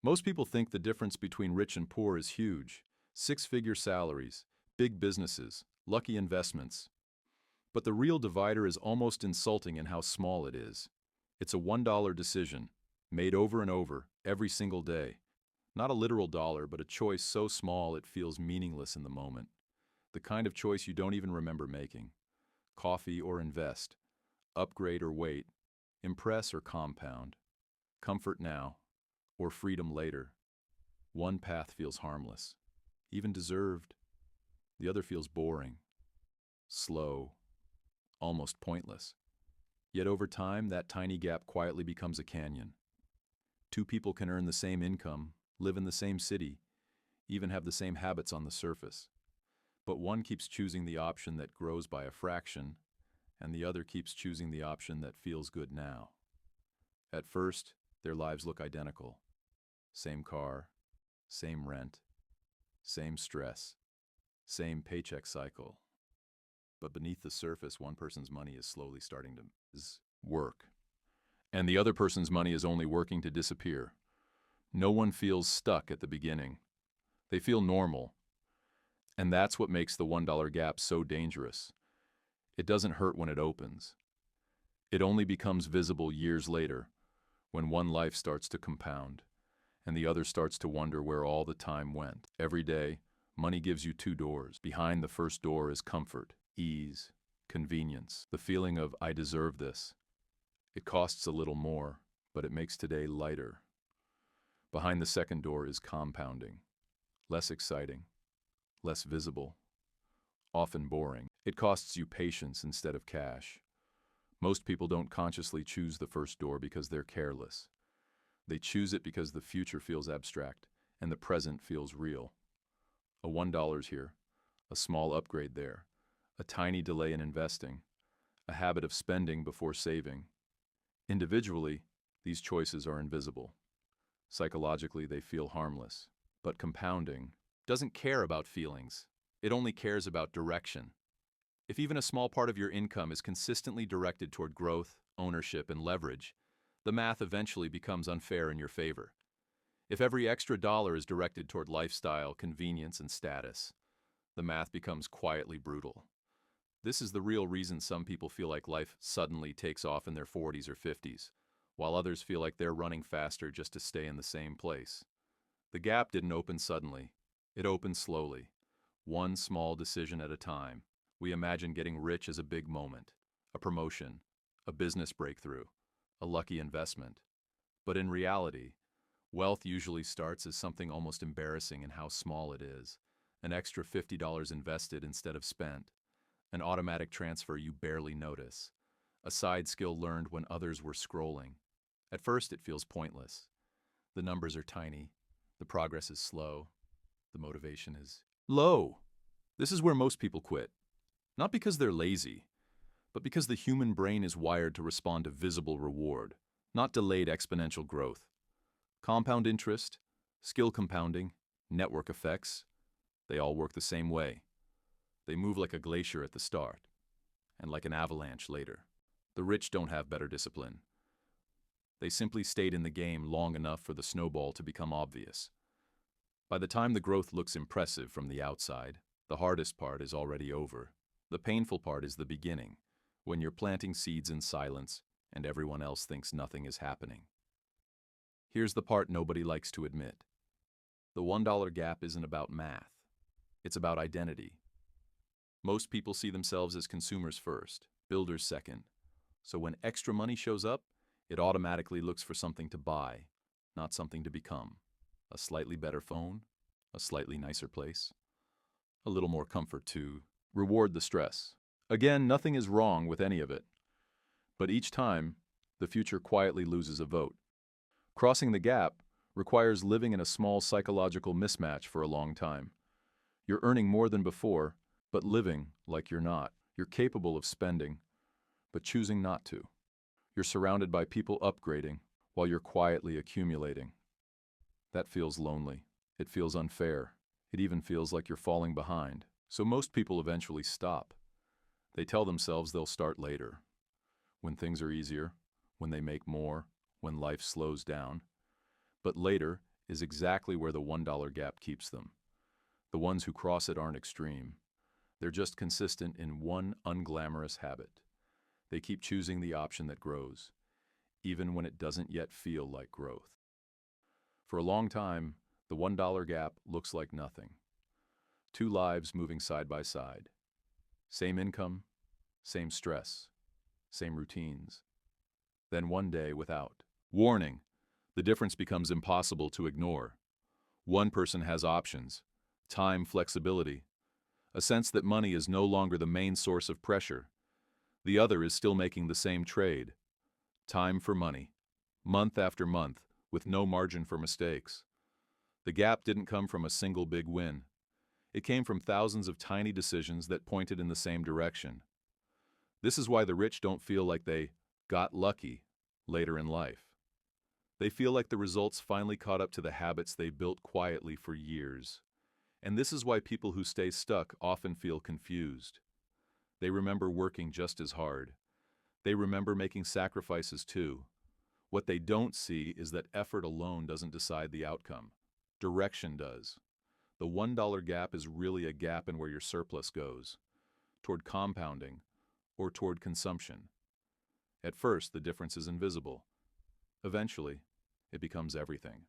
Most people think the difference between rich and poor is huge. Six-figure salaries, big businesses, lucky investments. But the real divider is almost insulting in how small it is. It's a $1 decision, made over and over, every single day. Not a literal dollar, but a choice so small it feels meaningless in the moment. The kind of choice you don't even remember making. Coffee or invest. Upgrade or wait. Impress or compound. Comfort now, or freedom later. One path feels harmless, even deserved. The other feels boring, slow, almost pointless. Yet over time, that tiny gap quietly becomes a canyon. Two people can earn the same income, live in the same city, even have the same habits on the surface. But one keeps choosing the option that grows by a fraction, and the other keeps choosing the option that feels good now. At first, their lives look identical. Same car, same rent, same stress, same paycheck cycle. But beneath the surface, one person's money is slowly starting to work, and the other person's money is only working to disappear. No one feels stuck at the beginning. They feel normal. And that's what makes the $1 gap so dangerous. It doesn't hurt when it opens. It only becomes visible years later, when one life starts to compound, and the other starts to wonder where all the time went. Every day, money gives you two doors. Behind the first door is comfort, ease, convenience, the feeling of "I deserve this." It costs a little more, but it makes today lighter. Behind the second door is compounding, less exciting, less visible, often boring. It costs you patience instead of cash. Most people don't consciously choose the first door because they're careless. They choose it because the future feels abstract and the present feels real. A $1 here, a small upgrade there, a tiny delay in investing, a habit of spending before saving. Individually, these choices are invisible. Psychologically, they feel harmless. But compounding doesn't care about feelings. It only cares about direction. If even a small part of your income is consistently directed toward growth, ownership, and leverage, the math eventually becomes unfair in your favor. If every extra dollar is directed toward lifestyle, convenience, and status, the math becomes quietly brutal. This is the real reason some people feel like life suddenly takes off in their 40s or 50s, while others feel like they're running faster just to stay in the same place. The gap didn't open suddenly. It opened slowly, one small decision at a time. We imagine getting rich as a big moment, a promotion, a business breakthrough, a lucky investment. But in reality, wealth usually starts as something almost embarrassing in how small it is. An extra $50 invested instead of spent. An automatic transfer you barely notice. A side skill learned when others were scrolling. At first, it feels pointless. The numbers are tiny. The progress is slow. The motivation is low. This is where most people quit. Not because they're lazy, but because the human brain is wired to respond to visible reward, not delayed exponential growth. Compound interest, skill compounding, network effects, they all work the same way. They move like a glacier at the start, and like an avalanche later. The rich don't have better discipline. They simply stayed in the game long enough for the snowball to become obvious. By the time the growth looks impressive from the outside, the hardest part is already over. The painful part is the beginning, when you're planting seeds in silence and everyone else thinks nothing is happening. Here's the part nobody likes to admit. The $1 gap isn't about math. It's about identity. Most people see themselves as consumers first, builders second. So when extra money shows up, it automatically looks for something to buy, not something to become. A slightly better phone, a slightly nicer place, a little more comfort to reward the stress. Again, nothing is wrong with any of it. But each time, the future quietly loses a vote. Crossing the gap requires living in a small psychological mismatch for a long time. You're earning more than before, but living like you're not. You're capable of spending, but choosing not to. You're surrounded by people upgrading while you're quietly accumulating. That feels lonely. It feels unfair. It even feels like you're falling behind. So most people eventually stop. They tell themselves they'll start later, when things are easier, when they make more, when life slows down. But later is exactly where the $1 gap keeps them. The ones who cross it aren't extreme. They're just consistent in one unglamorous habit. They keep choosing the option that grows, even when it doesn't yet feel like growth. For a long time, the $1 gap looks like nothing. Two lives moving side by side. Same income, same stress, same routines. Then one day, without warning, the difference becomes impossible to ignore. One person has options, time, flexibility, a sense that money is no longer the main source of pressure. The other is still making the same trade. Time for money, month after month, with no margin for mistakes. The gap didn't come from a single big win. It came from thousands of tiny decisions that pointed in the same direction. This is why the rich don't feel like they got lucky later in life. They feel like the results finally caught up to the habits they built quietly for years. And this is why people who stay stuck often feel confused. They remember working just as hard. They remember making sacrifices too. What they don't see is that effort alone doesn't decide the outcome. Direction does. The $1 gap is really a gap in where your surplus goes, toward compounding or toward consumption. At first, the difference is invisible. Eventually, it becomes everything.